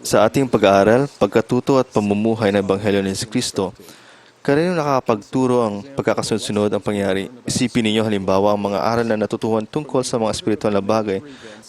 Sa ating pag-aaral, pagkatuto at pamumuhay ng Ebanghelyo ni Jesucristo, kaninong nakakapagturo ang pagkakasunod-sunod ang pangyari? Isipin ninyo halimbawa ang mga aral na natutuhan tungkol sa mga espiritual na bagay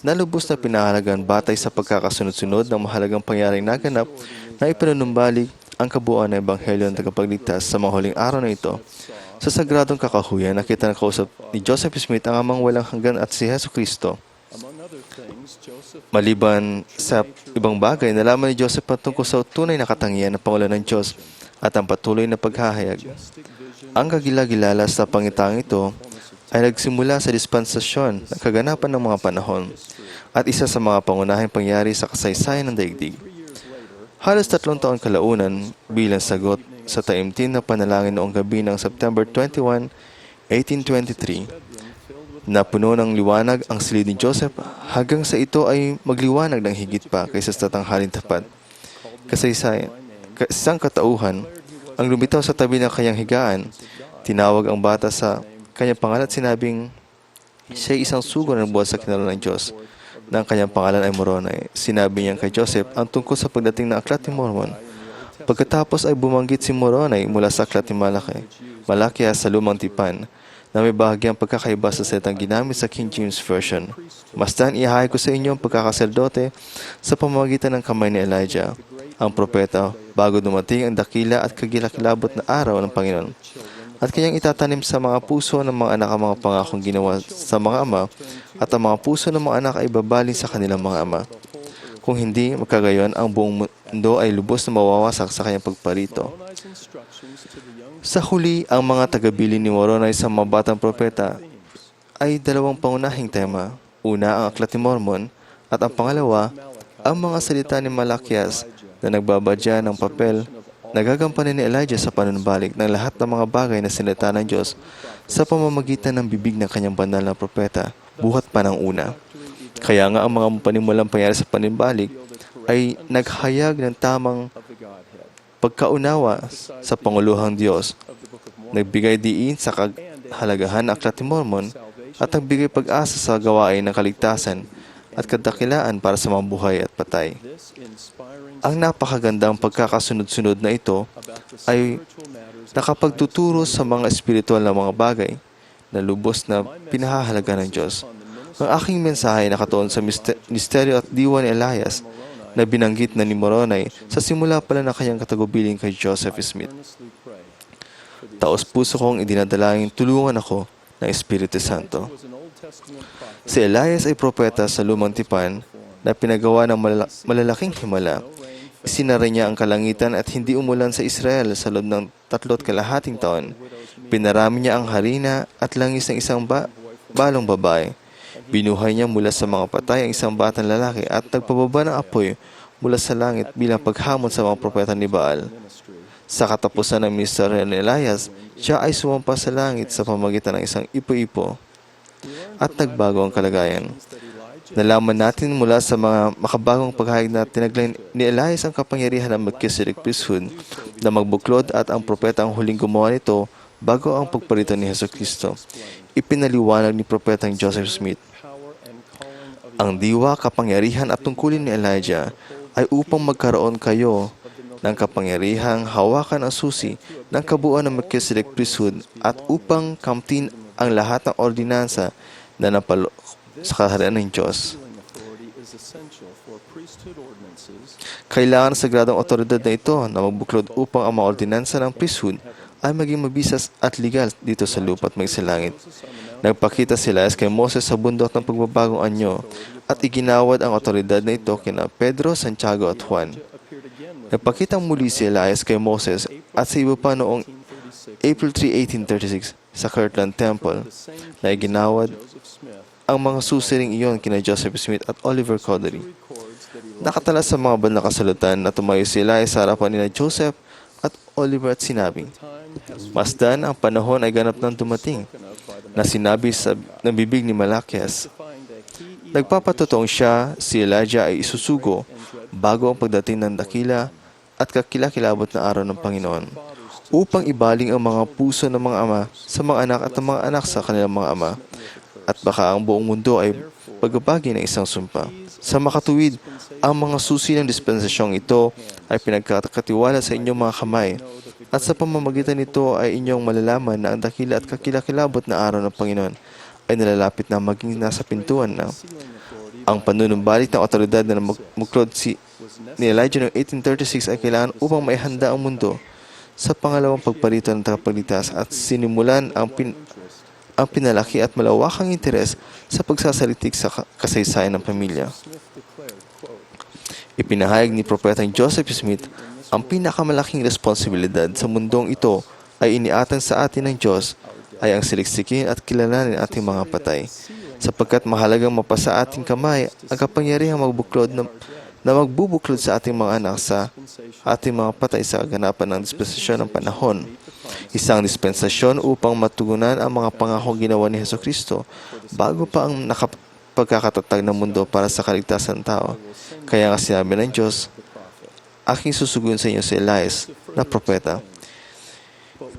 na lubos na pinahalagan batay sa pagkakasunod-sunod ng mahalagang pangyaring naganap na ipanunumbalik ang kabuuan ng Ebanghelyo ng tagapagligtas sa mga huling araw na ito. Sa sagradong kakahuyan, nakita ng kausap ni Joseph Smith ang amang walang hanggan at si Jesucristo. Maliban sa ibang bagay, nalaman ni Joseph patungkol sa tunay na katangian ng Pangulo ng Diyos at ang patuloy na paghahayag. Ang kagila-gilala sa pangitang ito ay nagsimula sa dispensasyon ng kaganapan ng mga panahon at isa sa mga pangunahing pangyari sa kasaysayan ng daigdig. Halos 3 taon kalaunan bilang sagot sa taimtim na panalangin noong gabi ng September 21, 1823, na puno ng liwanag ang silid ni Joseph hanggang sa ito ay magliwanag ng higit pa kaysa sa tanghaling tapat. Isang katauhan, ang lumitaw sa tabi ng kanyang higaan, tinawag ang bata sa kanyang pangalan at sinabing siya ay isang sugo ng buwan sa kinalooban ng Diyos, na ang kanyang pangalan ay Moroni. Sinabi niya kay Joseph ang tungkol sa pagdating ng Aklat ni Mormon. Pagkatapos ay bumanggit si Moroni mula sa Aklat ni Malakias sa Lumang Tipan, na may bahagyang pagkakaiba sa salitang ginamit sa King James Version. Masdan ihahay ko sa inyo ang pagkakaseldote sa pamamagitan ng kamay ni Elijah, ang propeta, bago dumating ang dakila at kagilakilabot na araw ng Panginoon. At kanyang itatanim sa mga puso ng mga anak ang mga pangakong ginawa sa mga ama, at ang mga puso ng mga anak ay babaling sa kanilang mga ama. Kung hindi magkagayon, ang buong mundo ay lubos na mawawasak sa kanyang pagparito. Sa huli, ang mga tagabili ni Moroni sa mga batang propeta ay 2 pangunahing tema. Una, ang Aklat ni Mormon, at ang pangalawa, ang mga salita ni Malakias na nagbabadya ng papel na gagampanin ni Elijah sa panunumbalik ng lahat ng mga bagay na sinalita ng Diyos sa pamamagitan ng bibig ng kanyang banal na propeta, buhat pa ng una. Kaya nga ang mga panimulang pangyari sa panunumbalik ay naghayag ng tamang pagkaunawa sa Panguluhang Diyos, nagbigay diin sa kahalagahan ng Aklat ni Mormon at nagbigay pag-asa sa gawain ng kaligtasan at kadakilaan para sa mga buhay at patay. Ang napakagandang pagkakasunod-sunod na ito ay nakapagtuturo sa mga espiritual na mga bagay na lubos na pinahahalaga ng Diyos. Ang aking mensahe nakatuon sa misteryo at diwa ni Elias na binanggit na ni Moroni sa simula pala ng kanyang katagubilin kay Joseph Smith. Taos puso kong idinadalangin tulungan ako ng Espiritu Santo. Si Elias ay propeta sa Lumang Tipan na pinagawa ng malalaking himala. Isinara niya ang kalangitan at hindi umulan sa Israel sa loob ng 3.5 taon. Pinarami niya ang harina at langis ng isang balong babae. Binuhay niya mula sa mga patay ang isang batang lalaki at nagpababa ng apoy mula sa langit bilang paghamon sa mga propeta ni Baal. Sa katapusan ng ministeryo ni Elias, siya ay sumampa sa langit sa pamamagitan ng isang ipo-ipo at nagbago ang kalagayan. Nalaman natin mula sa mga makabagong paghahayag na tinaglay ni Elias ang kapangyarihan ng Melchizedek priesthood na magbuklod at ang propeta ang huling gumawa nito bago ang pagparito ni Jesucristo. Ipinaliwanag ni propetang Joseph Smith. Ang diwa, kapangyarihan at tungkulin ni Elijah ay upang magkaroon kayo ng kapangyarihang hawakan ang susi ng kabuuan ng Melchizedek priesthood at upang kamtin ang lahat ng ordinansa na napalo sa kaharian ng Diyos. Kailangan ng sagradong otoridad na ito na magbuklod upang ang mga ordinansa ng priesthood ay maging mabisas at legal dito sa lupa at sa langit. Nagpakita si Elias kay Moses sa bundok ng pagbabagong anyo at iginawad ang otoridad na ito kina Pedro, Santiago at Juan. Nagpakita muli si Elias kay Moses at sa iba pa noong April 3, 1836 sa Kirtland Temple na iginawad ang mga susiring iyon kina Joseph Smith at Oliver Cowdery. Nakatala sa mga banal na kasulatan na tumayo si Elias sa harapan nila Joseph at Oliver at sinabi, "Masdan, ang panahon ay ganap nang dumating na sinabi sa bibig ni Malakias. Nagpapatotoong siya, si Elijah ay isusugo bago ang pagdating ng dakila at kakilakilabot na araw ng Panginoon upang ibaling ang mga puso ng mga ama sa mga anak at ang mga anak sa kanilang mga ama at baka ang buong mundo ay pagbabagi ng isang sumpa. Sa makatuwid, ang mga susi ng dispensasyong ito ay pinagkakatiwala sa inyong mga kamay, at sa pamamagitan nito ay inyong malalaman na ang dakila at kakilakilabot na araw ng Panginoon ay nalalapit na maging nasa pintuan na. Ang panunumbalik ng otoridad na muklod ni Elijah noong 1836 ay kailangan upang maihanda ang mundo sa pangalawang pagparito ng tagapagligtas at sinimulan ang pinalaki at malawakang interes sa pagsasalitik sa kasaysayan ng pamilya. Ipinahayag ni Propetang Joseph Smith, ang pinakamalaking responsibilidad sa mundong ito ay iniatang sa atin ng Diyos ay ang siliksikin at kilalanin ating mga patay, sapagkat mahalagang mapasa ating kamay ang kapangyarihang na magbubuklod sa ating mga anak sa ating mga patay sa kaganapan ng dispensasyon ng panahon. Isang dispensasyon upang matugunan ang mga pangakong ginawa ni Hesukristo bago pa ang pagkakatatag ng mundo para sa kaligtasan ng tao. Kaya nga sinabi ng Diyos, aking susuguin sa inyo si Elias na propeta.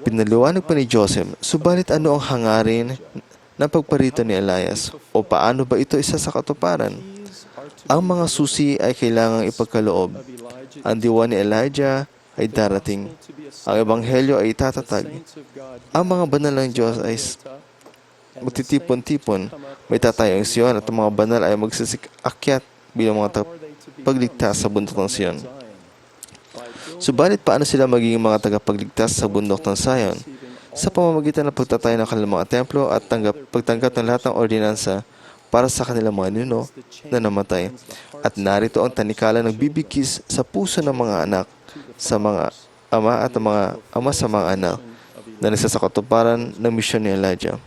Pinaliwanag pa ni Joseph, subalit ano ang hangarin ng pagparito ni Elias o paano ba ito isa sa katuparan? Ang mga susi ay kailangang ipagkaloob. Ang diwa ni Elijah ay darating. Ang ebanghelyo ay itatatag. Ang mga banal ng Diyos ay magtitipon-tipon. May tatayong Siyon at ang mga banal ay magsisiakyat bilang mga pagligtas sa bundok ng Siyon. Subalit paano sila magiging mga tagapagligtas sa bundok ng Zion? Sa pamamagitan ng pagtatayo ng kanilang mga templo at pagtanggap ng lahat ng ordinansa para sa kanilang mga ninuno na namatay. At narito ang tanikala ng bibigkis sa puso ng mga anak sa mga ama at ang mga ama sa mga anak na nagsasakatuparan ng misyon ni Elijah.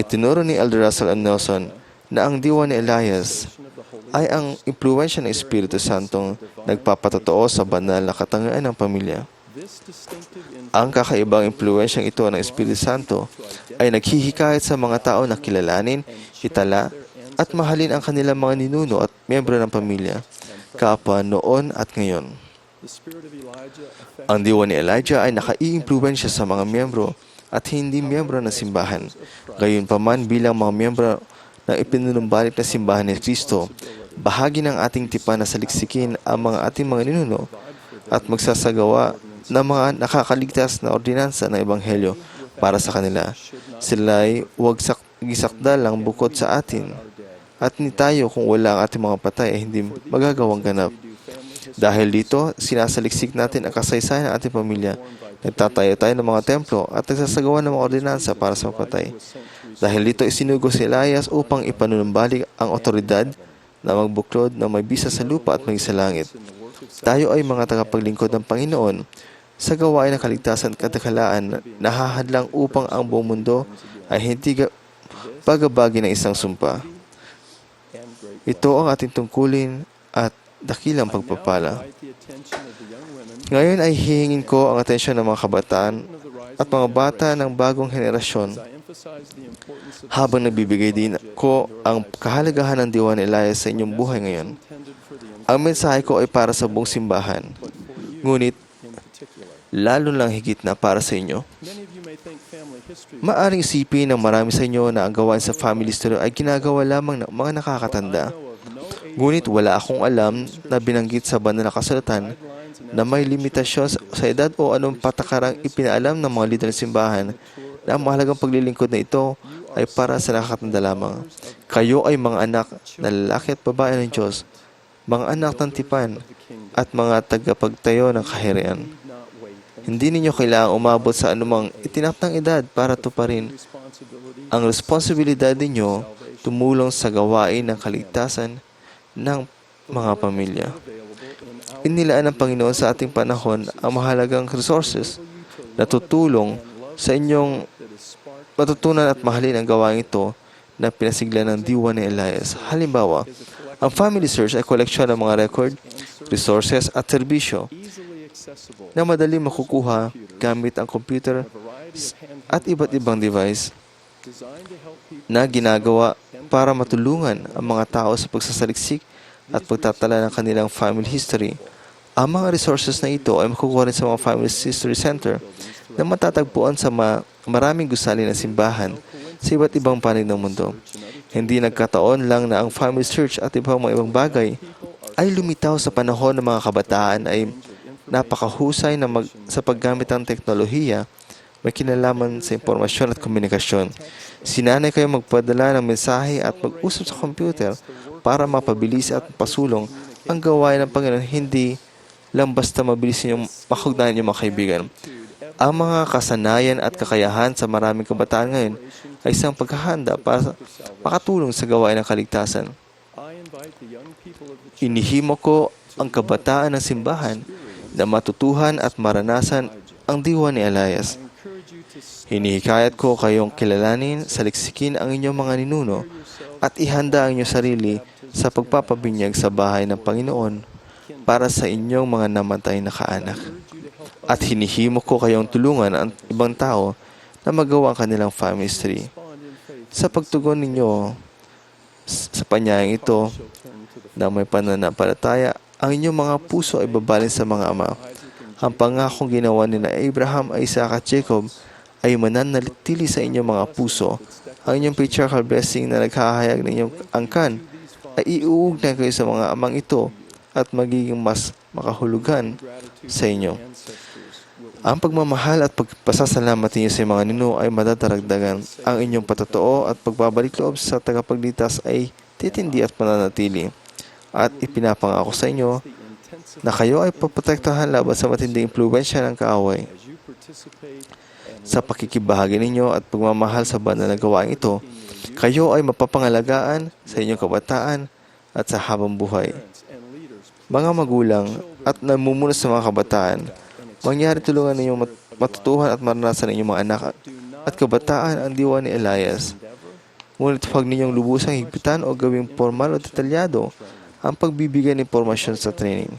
Itinuro ni Elder Russell M. Nelson na ang diwa ni Elias ay ang impluwensya ng Espiritu Santong nagpapatotoo sa banal na katangian ng pamilya. Ang kakaibang impluwensyang ito ng Espiritu Santo ay naghihikayat sa mga tao na kilalanin, itala, at mahalin ang kanilang mga ninuno at miyembro ng pamilya, kapwa noon at ngayon. Ang diwa ni Elijah ay nakaiimpluwensya sa mga miyembro at hindi miyembro ng simbahan. Gayunpaman bilang mga miyembro ng ipinunumbalik na simbahan ni Kristo, bahagi ng ating tipan na saliksikin ang ating mga ninuno at magsasagawa ng mga nakakaligtas na ordinansa ng Ebanghelyo para sa kanila. Sila ay huwag gisakdal lang bukod sa atin. At ni tayo kung wala ang ating mga patay ay hindi magagawang ganap. Dahil dito, sinasaliksik natin ang kasaysayan ng ating pamilya. Nagtatayo tayo ng mga templo at nagsasagawa ng mga ordinansa para sa patay. Dahil dito, isinugo si Elias upang ipanunumbalik ang otoridad na magbuklod na may bisa sa lupa at may sa langit. Tayo ay mga tagapaglingkod ng Panginoon sa gawain ng kaligtasan at katakalaan na hahadlang upang ang buong mundo ay hindi pagabagi ng isang sumpa. Ito ang ating tungkulin at dakilang pagpapala. Ngayon ay hihingin ko ang atensyon ng mga kabataan at mga bata ng bagong henerasyon habang nagbibigay din ko ang kahalagahan ng diwa ni Elias sa inyong buhay ngayon. Ang mensahe ko ay para sa buong simbahan, ngunit lalo lang higit na para sa inyo. Maaring isipin ng marami sa inyo na ang gawain sa family history ay ginagawa lamang ng mga nakakatanda. Ngunit wala akong alam na binanggit sa banal na kasulatan na may limitasyon sa edad o anong patakarang ipinaalam ng mga lider ng simbahan na ang mahalagang paglilingkod na ito ay para sa nakakatanda lamang. Kayo ay mga anak na lalaki at babae ng Diyos, mga anak ng tipan at mga tagapagtayo ng kaharian. Hindi ninyo kailangang umabot sa anumang itinakdang edad para tuparin ang responsibilidad ninyo tumulong sa gawain ng kaligtasan ng mga pamilya. Inilaan ng Panginoon sa ating panahon ang mahalagang resources na tutulong sa inyong matutunan at mahalin ang gawain ito na pinasigla ng diwa ni Elias. Halimbawa, ang Family Search ay koleksyon ng mga record, resources at serbisyo na madali makukuha gamit ang computer at iba't ibang device na ginagawa para matulungan ang mga tao sa pagsasaliksik at pagtatala ng kanilang family history. Ang mga resources na ito ay makukuha rin sa mga Family History Center na matatagpuan sa maraming gusali ng simbahan sa iba't ibang panig ng mundo. Hindi nagkataon lang na ang family search at ibang mga ibang bagay ay lumitaw sa panahon ng mga kabataan ay napakahusay sa paggamit ng teknolohiya, may kinalaman sa impormasyon at komunikasyon. Sinanay kayo magpadala ng mensahe at mag-usap sa computer para mapabilis at pasulong ang gawain ng Panginoon, hindi lang basta mabilis ninyong makugnayan niyo mga kaibigan. Ang mga kasanayan at kakayahan sa maraming kabataan ngayon ay isang paghahanda para makatulong sa gawain ng kaligtasan. Inihimo ko ang kabataan ng simbahan na matutuhan at maranasan ang diwa ni Elias. Hinihikayat ko kayong kilalanin, saliksikin ang inyong mga ninuno at ihanda ang inyong sarili sa pagpapabinyag sa bahay ng Panginoon para sa inyong mga namatay na kaanak. At hinihimo ko kayong tulungan ang ibang tao na magawa ang kanilang family history. Sa pagtugon ninyo sa panyayang ito na may pananampalataya, ang inyong mga puso ay babalin sa mga ama. Ang pangakong ginawa ni na Abraham, Isaac at Jacob ay mananatili sa inyong mga puso. Ang inyong patriarchal blessing na naghahayag ng inyong angkan ay iuugnay kayo sa mga amang ito at magiging mas makahulugan sa inyo. Ang pagmamahal at pagpasasalamat ninyo sa mga ninuno ay madadaragdagan. Ang inyong patotoo at pagbabalik loob sa tagapagligtas ay titindi at mananatili. At ipinapangako sa inyo na kayo ay paprotektahan laban sa matinding impluwensya ng kaaway. Sa pakikibahagi ninyo at pagmamahal sa banal na gawain ito, kayo ay mapapangalagaan sa inyong kabataan at sa habang buhay. Mga magulang at namumuno sa mga kabataan, mangyari tulungan ninyong matutuhan at maranasan ninyong mga anak at kabataan ang diwa ni Elias. Ngunit huwag ninyong lubusang higpitan o gawing formal o detalyado ang pagbibigay ng impormasyon sa training.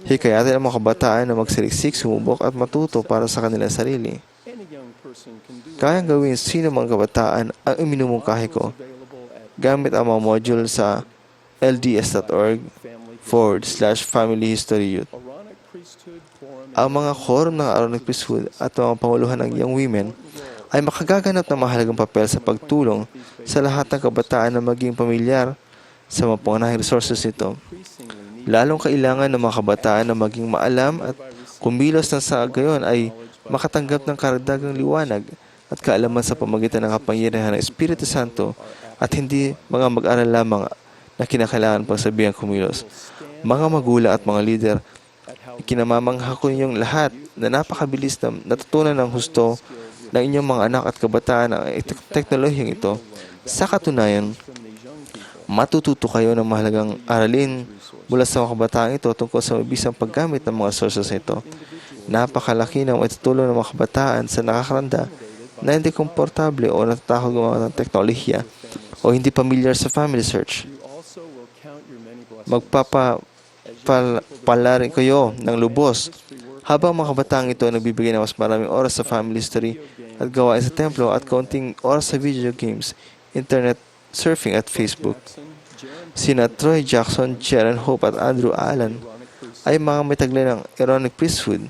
Hikayatin ang mga kabataan na magsaliksik, sumubok at matuto para sa kanilang sarili. Kayang gawin sino mga kabataan ang iminumungkahi ko gamit ang mga module sa lds.org/Family History Youth. Ang mga quorum ng Aaronic Priesthood at mga panguluhan ng Young Women ay makagaganap ng mahalagang papel sa pagtulong sa lahat ng kabataan na maging pamilyar sa mga pangunahing resources nito. Lalong kailangan ng mga kabataan na maging maalam at kumilos ng sa gayon ay makatanggap ng karagdagang liwanag at kaalaman sa pamagitan ng kapangyarihan ng Espiritu Santo at hindi mga mag-aral lamang na kinakailangan pang sabihang kumilos. Mga magulang at mga leader, ikinamamangha ko ninyong lahat na napakabilis na natutunan ng husto ng inyong mga anak at kabataan ang teknolohiyang ito. Sa katunayan, matututo kayo ng mahalagang aralin mula sa mga kabataan ito tungkol sa mabisang paggamit ng mga sources nito. Napakalaki ng itutulong ng mga kabataan sa nakakaranda na hindi komportable o natatakot gumawa ng teknolohiya o hindi familiar sa family search. Magpapalarin kayo ng lubos habang mga kabataan ito nagbibigay ng mas maraming oras sa family history at gawain sa templo at kaunting oras sa video games, internet surfing at Facebook. Sina Troy Jackson, Sharon Hope at Andrew Allen ay mga may taglay ng Aaronic Priesthood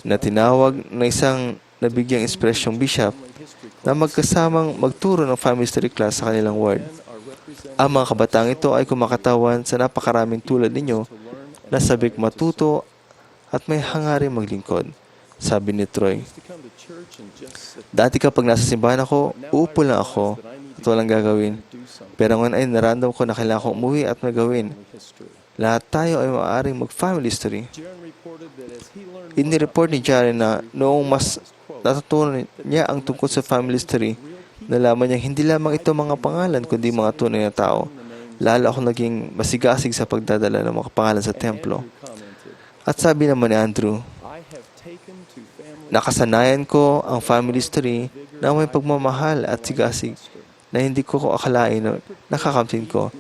na tinawag na isang nabigyang inspirasyong bishop na magkasamang magturo ng family history class sa kanilang ward. Ang mga kabataang ito ay kumakatawan sa napakaraming tulad ninyo na sabik matuto at may hangaring maglingkod, sabi ni Troy. Dati kapag nasa simbahan ako, uupo lang ako at walang gagawin. Pero ngayon ay narandam ko na kailangan kong umuwi at magawin. Lahat tayo ay maaaring mag-family history. Inireport ni Jaren na noong mas natutunan niya ang tungkol sa family history, nalaman niya hindi lamang ito mga pangalan kundi mga tunay na tao. Lalo ako naging masigasig sa pagdadala ng mga pangalan sa templo. At sabi naman ni Andrew, nakasanayan ko ang family history na may pagmamahal at sigasig na hindi ko akalain na nakakamtin ko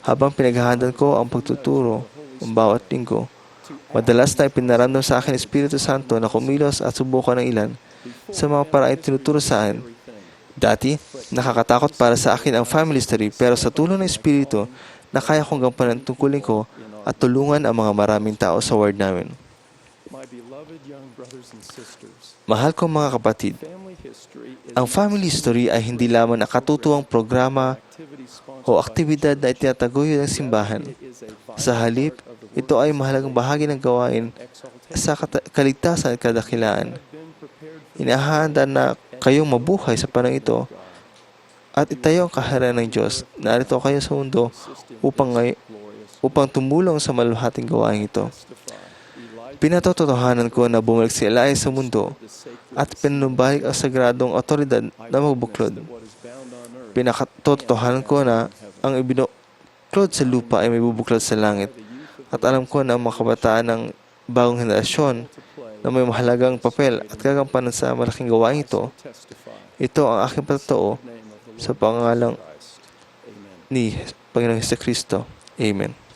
habang pinaghahandaan ko ang pagtuturo ng bawat linggo. Madalas na ipinaramdam sa akin Espiritu Santo na kumilos at subukan ng ilan sa mga paraang tinuturo sa akin. Dati, nakakatakot para sa akin ang family history pero sa tulong ng Espiritu na kaya kong gampanan tungkulin ko at tulungan ang mga maraming tao sa ward namin. Mahal kong mga kapatid, ang family history ay hindi lamang nakatutuwang programa o aktibidad na itinataguyod ng simbahan. Sa halip, ito ay mahalagang bahagi ng gawain sa kaligtasan at kadakilaan. Inahahanda na kayong mabuhay sa panahon ito at itayo ang kaharian ng Diyos. Narito kayo sa mundo upang tumulong sa maluhating gawain ito. Pinatotohanan ko na bumalik si Elias sa mundo at pinunumbalik ang sagradong otoridad na magbuklod. Pinatotohanan ko na ang ibinuklod sa lupa ay may bubuklod sa langit. At alam ko na ang mga kabataan ng bagong henerasyon na may mahalagang papel at gagampanan sa malaking gawain ito, ito ang aking patotoo sa pangalang ni Panginoong Hesus Kristo. Amen.